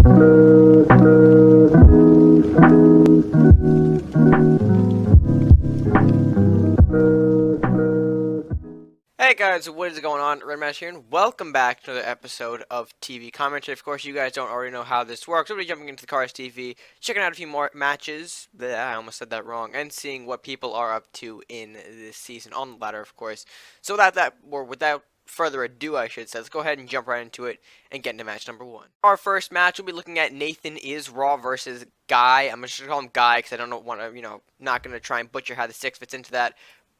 Hey guys, what is going on? RedMaster here, and welcome back to another episode of TV Commentary. Of course, you guys don't already know how this works. We'll be jumping into the Cars TV, checking out a few more matches. I almost said that wrong. And seeing what people are up to in this season on the ladder, of course. So without further ado, I should say, let's go ahead and jump right into it and get into match number one. Our first match, we'll be looking at NathanIsRaw versus Guy. I'm just gonna call him Guy because I don't want to, not gonna try and butcher how the 6 fits into that.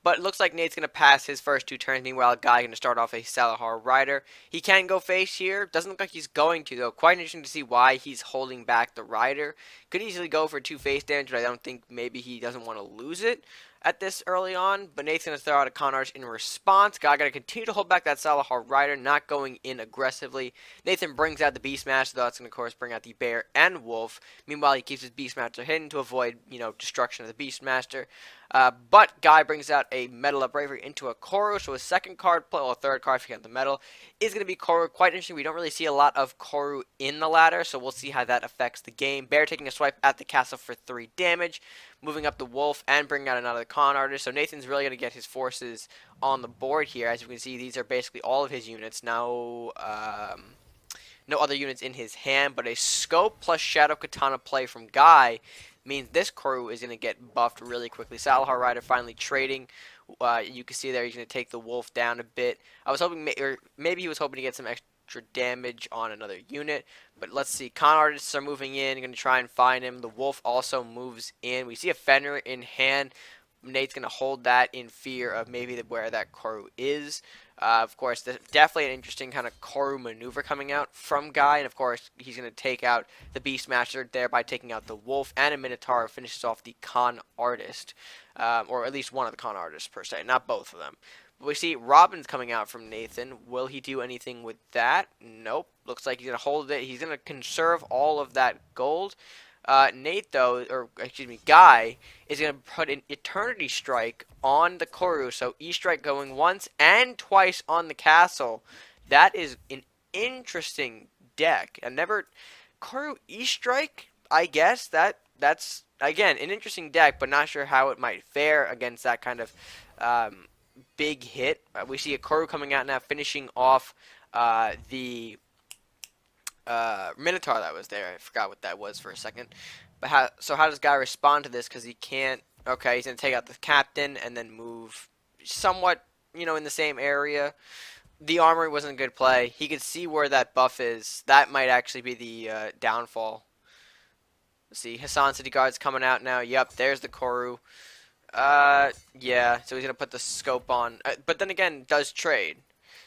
But it looks like Nate's going to pass his first 2 turns. Meanwhile, Guy going to start off a Ceifador rider. He can go face here. Doesn't look like he's going to, though. Quite interesting to see why he's holding back the rider. Could easily go for 2 face damage, but I don't think maybe he doesn't want to lose it at this early on. But Nate's going to throw out a con artist in response. Guy going to continue to hold back that Ceifador rider, not going in aggressively. Nathan brings out the Beastmaster, though that's going to, of course, bring out the Bear and Wolf. Meanwhile, he keeps his Beastmaster hidden to avoid, destruction of the Beastmaster. But Guy brings out a Metal of Bravery into a Koru, so his second card play, or third card if you count the Metal, is going to be Koru. Quite interesting, we don't really see a lot of Koru in the ladder, so we'll see how that affects the game. Bear taking a swipe at the castle for 3 damage, moving up the Wolf and bringing out another con artist, so Nathan's really going to get his forces on the board here. As you can see, these are basically all of his units. No other units in his hand, but a Scope plus Shadow Katana play from Guy means this crew is going to get buffed really quickly. Ceifador rider finally trading. You can see there he's going to take the Wolf down a bit. I was hoping, or maybe he was hoping to get some extra damage on another unit. But let's see. Con artists are moving in. Going to try and find him. The Wolf also moves in. We see a Fenrir in hand. Nate's going to hold that in fear of maybe where that Koru is. Of course, definitely an interesting kind of Koru maneuver coming out from Guy. And, of course, he's going to take out the Beastmaster, thereby taking out the Wolf. And a Minotaur finishes off the Con Artist. Or at least one of the Con Artists, per se. Not both of them. But we see Robin's coming out from Nathan. Will he do anything with that? Nope. Looks like he's going to hold it. He's going to conserve all of that gold. Nate, though, Guy, is going to put an Eternity Strike on the Koru. So E-Strike going once and twice on the castle. That is an interesting deck. Koru E-Strike, I guess, that's, again, an interesting deck, but not sure how it might fare against that kind of big hit. We see a Koru coming out now, finishing off the Minotaur that was there. I forgot what that was for a second. But how does Guy respond to this? Because he can't. Okay, he's gonna take out the captain and then move somewhat, in the same area. The armory wasn't a good play. He could see where that buff is. That might actually be the downfall. Let's see, Hassan City Guard's coming out now. Yep, there's the Koru. Yeah. So he's gonna put the scope on, but then again, does trade.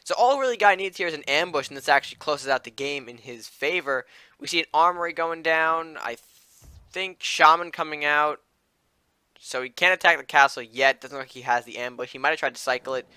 So all really Guy needs here is an ambush, and this actually closes out the game in his favor. We see an armory going down. I think Shaman coming out. So he can't attack the castle yet. Doesn't look like he has the ambush. He might have tried to cycle it,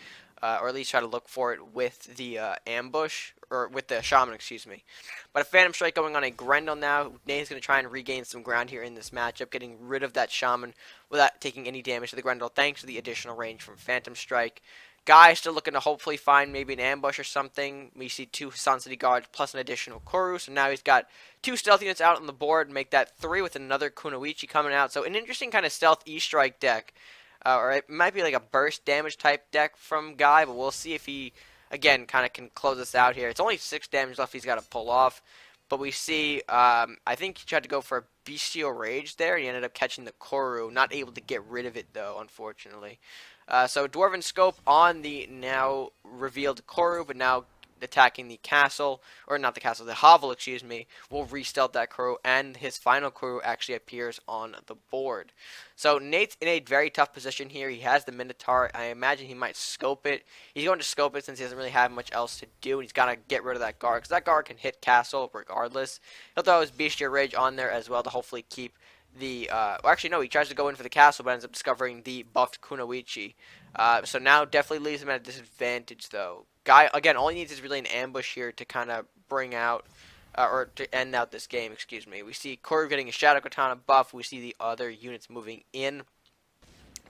or at least try to look for it with the ambush, or with the Shaman, excuse me. But a Phantom Strike going on a Grendel now. Nate's going to try and regain some ground here in this matchup, getting rid of that Shaman without taking any damage to the Grendel, thanks to the additional range from Phantom Strike. Guy still looking to hopefully find maybe an ambush or something. We see 2 Hassan City Guards plus an additional Koru. So now he's got 2 stealth units out on the board. Make that 3 with another Kunoichi coming out. So an interesting kind of stealth E-Strike deck. Or it might be like a burst damage type deck from Guy. But we'll see if he, again, kind of can close us out here. It's only 6 damage left he's got to pull off. But we see, I think he tried to go for a Bestial Rage there. He ended up catching the Koru. Not able to get rid of it, though, unfortunately. So Dwarven Scope on the now revealed Koru, but now attacking the castle, or not the castle, the hovel, excuse me, will re-stealth that Koru, and his final Koru actually appears on the board. So Nate's in a very tough position here. He has the Minotaur. I imagine he might scope it. He's going to scope it since he doesn't really have much else to do, and he's got to get rid of that guard, because that guard can hit castle regardless. He'll throw his Bestial Rage on there as well to hopefully keep the, well, actually, no, he tries to go in for the castle, but ends up discovering the buffed Kunoichi. So now definitely leaves him at a disadvantage, though. Guy, again, all he needs is really an ambush here to kind of bring out, or to end out this game, excuse me. We see Koru getting a Shadow Katana buff. We see the other units moving in.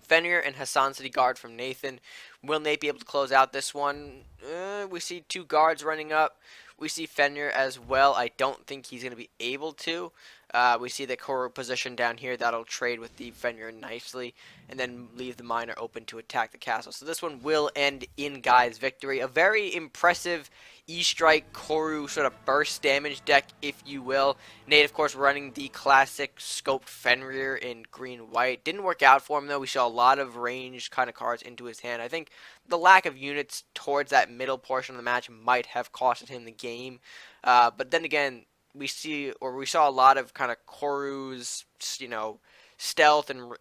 Fenrir and Hassan City Guard from Nathan. Will Nate be able to close out this one? We see 2 guards running up. We see Fenrir as well. I don't think he's going to be able to. We see the Koru position down here. That'll trade with the Fenrir nicely and then leave the miner open to attack the castle. So this one will end in Guy's victory. A very impressive E-Strike Koru sort of burst damage deck, if you will. Nate, of course, running the classic scoped Fenrir in green-white. Didn't work out for him, though. We saw a lot of ranged kind of cards into his hand. I think the lack of units towards that middle portion of the match might have costed him the game. But then again, we saw a lot of kind of Koru's, stealth and,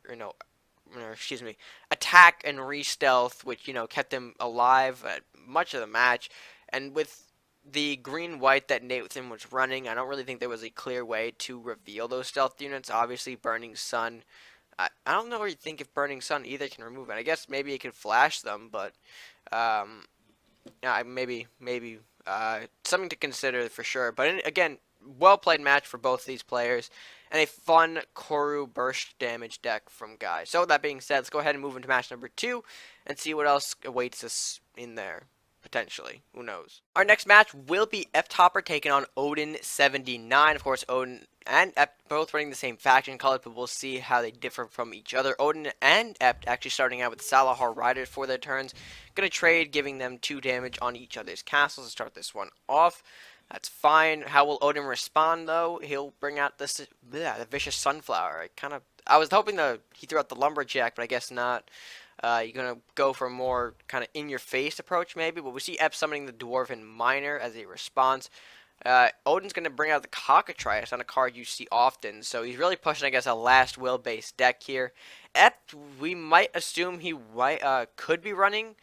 attack and re-stealth, which, kept him alive much of the match. And with the green-white that Nathan was running, I don't really think there was a clear way to reveal those stealth units. Obviously, Burning Sun, I don't know where you think if Burning Sun either can remove it. I guess maybe it could flash them, but yeah, maybe something to consider for sure. But again, well-played match for both these players, and a fun Koru burst damage deck from Guy. So with that being said, let's go ahead and move into match number 2 and see what else awaits us in there. Potentially. Who knows? Our next match will be epthopper taking on Odin79. Of course, Odin and Ept both running the same faction colors, but we'll see how they differ from each other. Odin and Ept actually starting out with Salahar Riders for their turns. Going to trade, giving them 2 damage on each other's castles to start this one off. That's fine. How will Odin respond, though? He'll bring out the Vicious Sunflower. I was hoping he threw out the Lumberjack, but I guess not. You're going to go for a more kind of in-your-face approach, maybe. But we see Ep summoning the Dwarven Miner as a response. Odin's going to bring out the Cockatrice, on a card you see often. So he's really pushing, I guess, a Last Will-based deck here. Ep, we might assume he could be running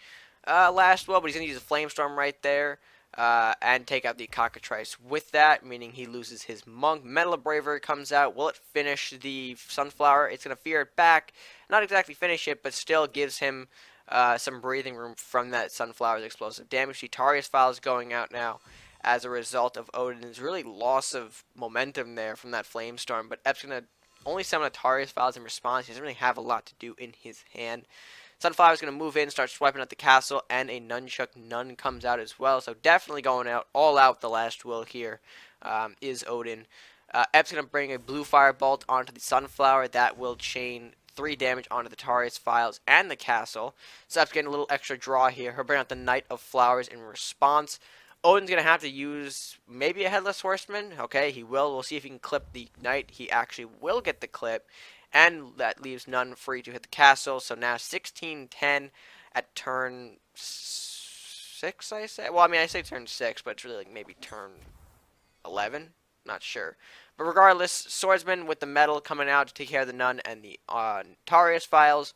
Last Will, but he's going to use a Flamestorm right there. And take out the Cockatrice with that, meaning he loses his Monk. Metal of Bravery comes out. Will it finish the Sunflower? It's going to fear it back. Not exactly finish it, but still gives him some breathing room from that Sunflower's explosive damage. Tarius Files going out now as a result of Odin's really loss of momentum there from that Flamestorm. But Ep's going to only summon a Tarius Files in response. He doesn't really have a lot to do in his hand. Sunflower is going to move in, start swiping at the castle, and a Nunchuck Nun comes out as well. So definitely going out all out with the Last Will here is Odin. Ep's going to bring a blue Firebolt onto the Sunflower. That will chain 3 damage onto the Tarius Files and the castle. So Ep's getting a little extra draw here. He'll bring out the Knight of Flowers in response. Odin's going to have to use maybe a Headless Horseman. Okay, he will. We'll see if he can clip the Knight. He actually will get the clip. And that leaves none free to hit the castle. So now 16-10 at turn 6, I say. Well, I mean, I say turn 6, but it's really like maybe turn 11. Not sure. But regardless, Swordsman with the metal coming out to take care of the Nun and the Tarius Files.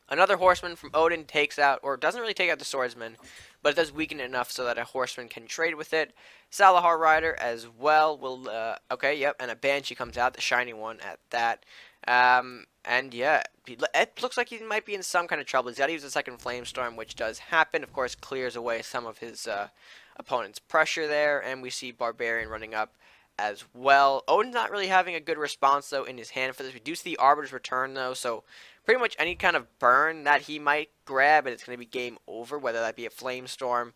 Another Horseman from Odin takes out, or doesn't really take out the Swordsman, but it does weaken it enough so that a Horseman can trade with it. Salahar Rider as well will, okay, yep, and a Banshee comes out, the shiny one at that. And yeah, it looks like he might be in some kind of trouble. He's got to use a second Flamestorm, which does happen. Of course, clears away some of his opponent's pressure there, and we see Barbarian running up as well. Odin's not really having a good response, though, in his hand for this. We do see the Arbiter's Return, though, so pretty much any kind of burn that he might grab, and it's going to be game over, whether that be a Flamestorm,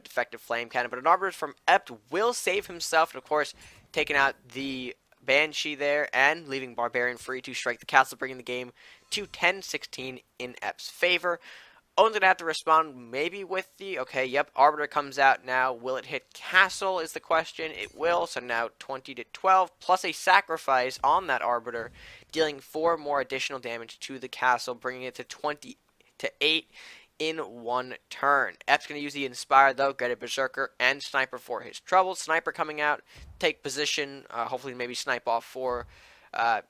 defective Flame Cannon. But an Arbiter from Ept will save himself, and of course, taking out the Banshee there, and leaving Barbarian free to strike the castle, bringing the game to 10-16 in Ep's favor. Odin's going to have to respond maybe with the, okay, yep, Arbiter comes out now. Will it hit castle is the question. It will, so now 20-12, plus a sacrifice on that Arbiter, dealing 4 more additional damage to the castle, bringing it to 20-8 in 1 turn. Ep's going to use the Inspire, though, get a Berserker and Sniper for his trouble. Sniper coming out, take position, hopefully maybe snipe off 4.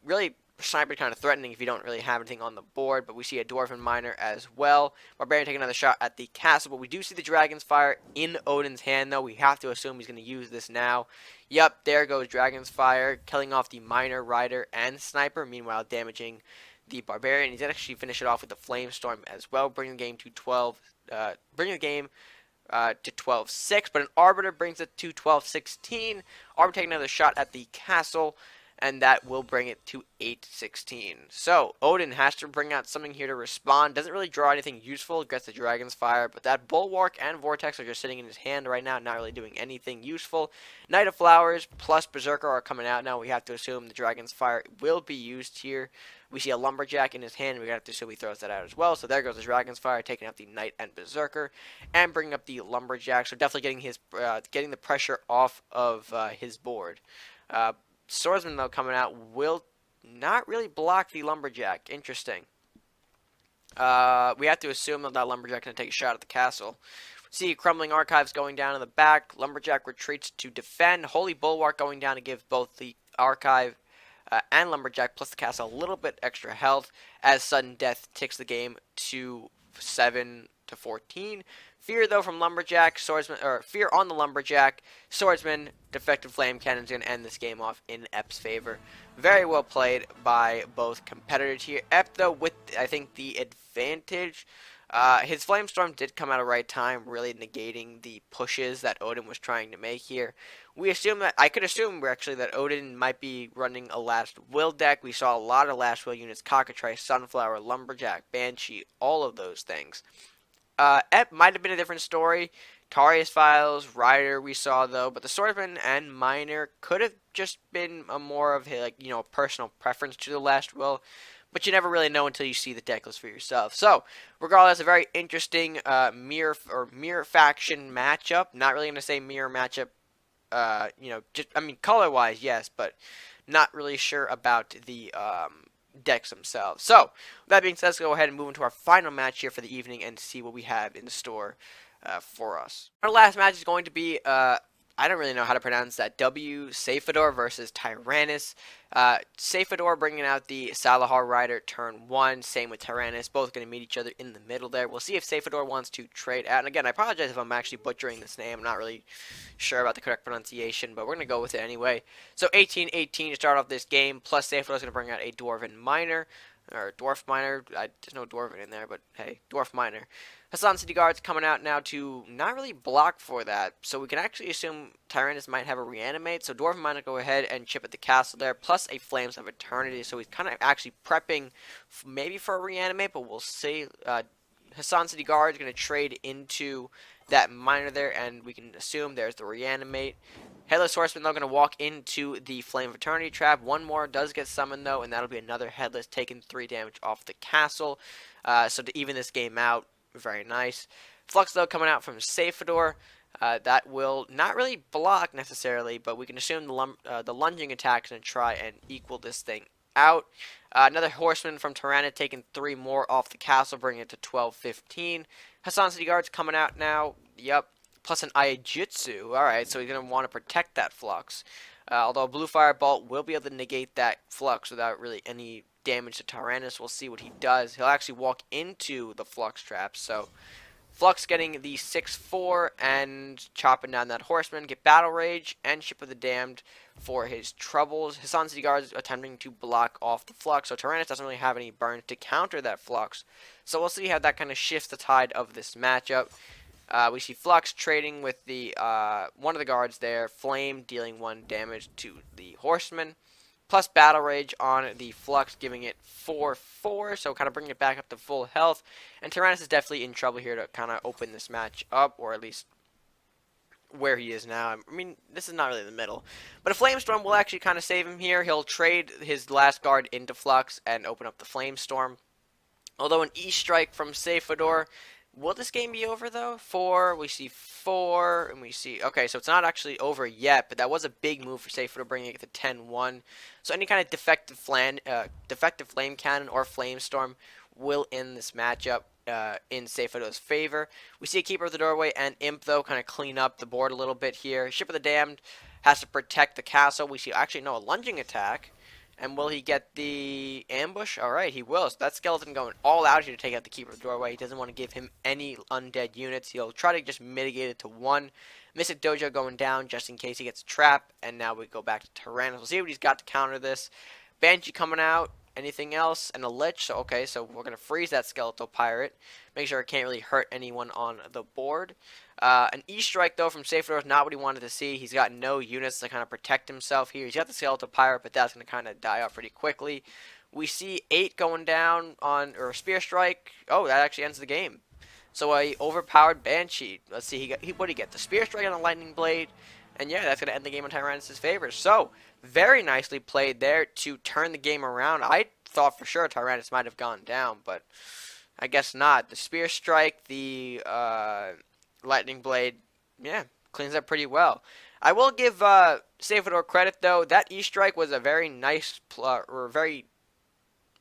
Really, Sniper kind of threatening if you don't really have anything on the board, but we see a Dwarven Miner as well. Barbarian taking another shot at the castle, but we do see the Dragon's Fire in Odin's hand, though. We have to assume he's going to use this now. Yep, there goes Dragon's Fire, killing off the Miner, Rider, and Sniper, meanwhile damaging the Barbarian. He's going to actually finish it off with the Flamestorm as well, bringing the game to 12, bringing the game to 12-6, but an Arbiter brings it to 12-16. Arbiter taking another shot at the castle, and that will bring it to 8-16. So Odin has to bring out something here to respond. Doesn't really draw anything useful, gets the Dragon's Fire, but that Bulwark and Vortex are just sitting in his hand right now, not really doing anything useful. Knight of Flowers plus Berserker are coming out now. We have to assume the Dragon's Fire will be used here. We see a Lumberjack in his hand. We have to assume he throws that out as well. So there goes the Dragon's Fire, taking out the Knight and Berserker, and bringing up the Lumberjack. So definitely getting the pressure off of his board. Swordsman, though, coming out will not really block the Lumberjack. Interesting. We have to assume that Lumberjack can take a shot at the castle. See Crumbling Archives going down in the back. Lumberjack retreats to defend. Holy Bulwark going down to give both the Archive and Lumberjack plus the castle a little bit extra health, as Sudden Death ticks the game to 7-14. Fear, though, from Lumberjack, Swordsman, or Fear on the Lumberjack, Swordsman, Defective Flame Cannon is going to end this game off in Ep's favor. Very well played by both competitors here. Ep, though, with, I think, the advantage. His Flamestorm did come at a right time, really negating the pushes that Odin was trying to make here. I could assume actually that Odin might be running a Last Will deck. We saw a lot of Last Will units, Cockatrice, Sunflower, Lumberjack, Banshee, all of those things. Ep might have been a different story. Tarius Files, Rider we saw though, but the Swordsman and Miner could have just been a more of a, personal preference to the Last Will. But you never really know until you see the deck list for yourself. So, regardless, a very interesting mirror faction matchup. Not really going to say mirror matchup, color-wise, yes, but not really sure about the decks themselves. So, with that being said, let's go ahead and move into our final match here for the evening and see what we have in store for us. Our last match is going to be I don't really know how to pronounce that. Ceifador versus Tyrannus. Ceifador bringing out the Salahar Rider turn 1. Same with Tyrannus. Both going to meet each other in the middle there. We'll see if Ceifador wants to trade out. And again, I apologize if I'm actually butchering this name. I'm not really sure about the correct pronunciation, but we're going to go with it anyway. So 18-18 to start off this game. Plus Ceifador is going to bring out a Dwarven Miner. Or Dwarf Miner. There's no Dwarven in there, but hey, Dwarf Miner. Hassan City Guard's coming out now to not really block for that, so we can actually assume Tyrannus might have a Reanimate, so Dwarf might go ahead and chip at the castle there, plus a Flames of Eternity, so he's kind of actually prepping maybe for a Reanimate, but we'll see. Hassan City Guard is going to trade into that Miner there, and we can assume there's the Reanimate. Headless Horseman, though, going to walk into the Flame of Eternity trap. One more does get summoned, though, and that'll be another Headless taking 3 damage off the castle, so to even this game out, very nice. Flux, though, coming out from Ceifador. That will not really block necessarily, but we can assume the lunging attack is going to try and equal this thing out. Another Horseman from Tyrannus taking 3 more off the castle, bringing it to 12-15. Hassan City Guard's coming out now. Yep. Plus an Aijutsu. Alright, so he's going to want to protect that Flux. Although Blue Fire Bolt will be able to negate that Flux without really any damage to Tyrannus. We'll see what he does. He'll actually walk into the Flux trap. So Flux getting the 6-4 and chopping down that Horseman. Get Battle Rage and Ship of the Damned for his troubles. Hassan City Guard is attempting to block off the Flux. So Tyrannus doesn't really have any burns to counter that Flux. So we'll see how that kind of shifts the tide of this matchup. We see Flux trading with the one of the guards there. Flame dealing 1 damage to the Horseman. Plus Battle Rage on the Flux, giving it 4-4, so kind of bringing it back up to full health. And Tyrannus is definitely in trouble here to kind of open this match up, or at least where he is now. I mean, this is not really the middle. But a Flamestorm will actually kind of save him here. He'll trade his last guard into Flux and open up the Flamestorm. Although an E-Strike from Ceifador. Will this game be over, though? 4, we see 4, and we see... Okay, so it's not actually over yet, but that was a big move for Ceifador, bringing it to 10-1. So any kind of defective Flame Cannon or Flamestorm will end this matchup in Ceifador's favor. We see a Keeper of the Doorway and Imp, though, kind of clean up the board a little bit here. Ship of the Damned has to protect the castle. We see, actually, no, a lunging attack. And will he get the ambush? Alright, he will. So that skeleton going all out here to take out the Keeper of the Doorway. He doesn't want to give him any undead units. He'll try to just mitigate it to 1. Mystic Dojo going down just in case he gets a trap. And now we go back to Tyrannus. We'll see what he's got to counter this. Banshee coming out. anything else, and a lich. So okay, so we're gonna freeze that skeletal pirate. Make sure it can't really hurt anyone on the board. An E-strike though from Ceifador is not what he wanted to see. He's got no units to kind of protect himself here. He's got the skeletal pirate, but that's gonna kind of die off pretty quickly. We see 8 going down on or spear strike. Oh, that actually ends the game. So a overpowered Banshee. Let's see, what did he get? The Spear Strike and the Lightning Blade. And yeah, that's going to end the game in Tyrannus' favor. So, very nicely played there to turn the game around. I thought for sure Tyrannus might have gone down, but I guess not. The Spear Strike, the Lightning Blade, yeah, cleans up pretty well. I will give Ceifador credit, though. That E-Strike was a very nice, I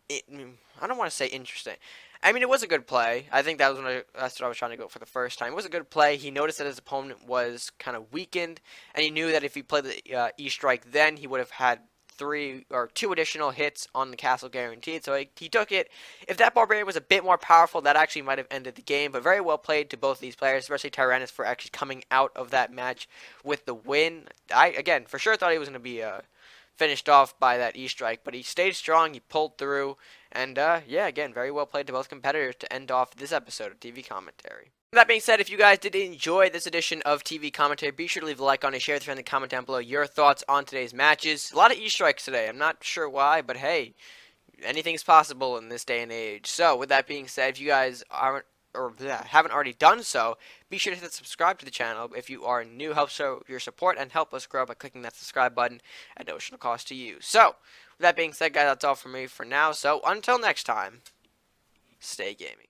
don't want to say interesting. I mean, it was a good play. I think that's what I was trying to go for the first time. It was a good play. He noticed that his opponent was kind of weakened, and he knew that if he played the E-Strike then, he would have had 2 additional hits on the castle guaranteed. So he took it. If that Barbarian was a bit more powerful, that actually might have ended the game. But very well played to both these players, especially Tyrannus for actually coming out of that match with the win. I, again, for sure thought he was going to be finished off by that E-Strike, but he stayed strong, he pulled through, and yeah, again, very well played to both competitors to end off this episode of TV Commentary. That being said, if you guys did enjoy this edition of TV Commentary, be sure to leave a like on it, share with a friend, and comment down below your thoughts on today's matches. A lot of E-Strikes today, I'm not sure why, but hey, anything's possible in this day and age. So, with that being said, if you guys haven't already done so, be sure to hit subscribe to the channel if you are new. Help show your support and help us grow by clicking that subscribe button at no additional cost to you. So, with that being said, guys, that's all from me for now. So, until next time, stay gaming.